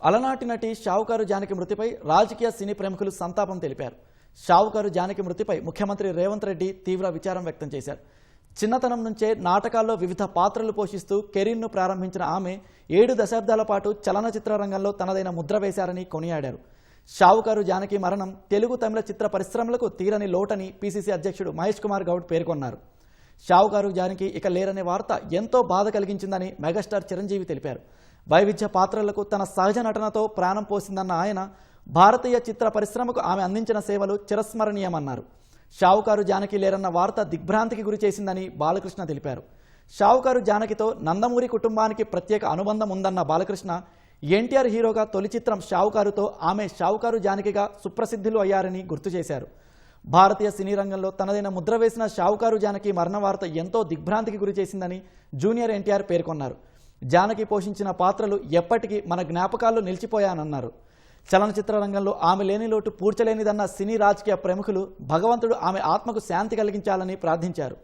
అలనాటి నటి షావుకారు జానకి మృతిపై రాజకీయ సినీ ప్రముఖులు సంతాపం తెలిపారు. షావుకారు జానకి మృతిపై ముఖ్యమంత్రి రేవంత్ రెడ్డి తీవ్ర విచారం వ్యక్తం చేశారు. చిన్నతనం నుంచే నాటకాల్లో వివిధ పాత్రలు పోషిస్తూ కెరీర్ను ప్రారంభించిన ఆమె 7 దశాబ్దాల పాటు చలనచిత్ర రంగంలో తనదైన ముద్ర వేశారని కొనియాడారు. షావుకారు జానకి మరణం తెలుగు తమిళ చిత్ర పరిశ్రమలకు తీరని లోటని పీసీసీ అధ్యక్షుడు మహేష్ కుమార్ గౌడ్ పేర్కొన్నారు. షావుకారు జానకి ఇక లేరనే వార్త ఎంతో బాధ కలిగించిందని మెగాస్టార్ చిరంజీవి తెలిపారు. వైవిధ్య పాత్రలకు తన సహజ నటనతో ప్రాణం పోసిందన్న ఆయన భారతీయ చిత్ర పరిశ్రమకు ఆమె అందించిన సేవలు చిరస్మరణీయమన్నారు. షావుకారు జానకి లేరన్న వార్త దిగ్భ్రాంతికి గురి చేసిందని బాలకృష్ణ తెలిపారు. షావుకారు జానకితో నందమూరి కుటుంబానికి ప్రత్యేక అనుబంధం ఉందన్న బాలకృష్ణ ఎన్టీఆర్ హీరోగా తొలి చిత్రం షావుకారుతో ఆమె షావుకారు జానకిగా సుప్రసిద్ధులు అయ్యారని గుర్తు చేశారు. భారతీయ సినీ రంగంలో తనదైన ముద్ర వేసిన షావుకారు జానకి మరణ వార్త ఎంతో దిగ్భ్రాంతికి గురి చేసిందని జూనియర్ ఎన్టీఆర్ పేర్కొన్నారు. జానకి పోషించిన పాత్రలు ఎప్పటికీ మన జ్ఞాపకాల్లో నిలిచిపోయానన్నారు. చలనచిత్ర రంగంలో ఆమె లేని లోటు పూడ్చలేనిదన్న సినీ రాజకీయ ప్రముఖులు భగవంతుడు ఆమె ఆత్మకు శాంతి కలిగించాలని ప్రార్థించారు.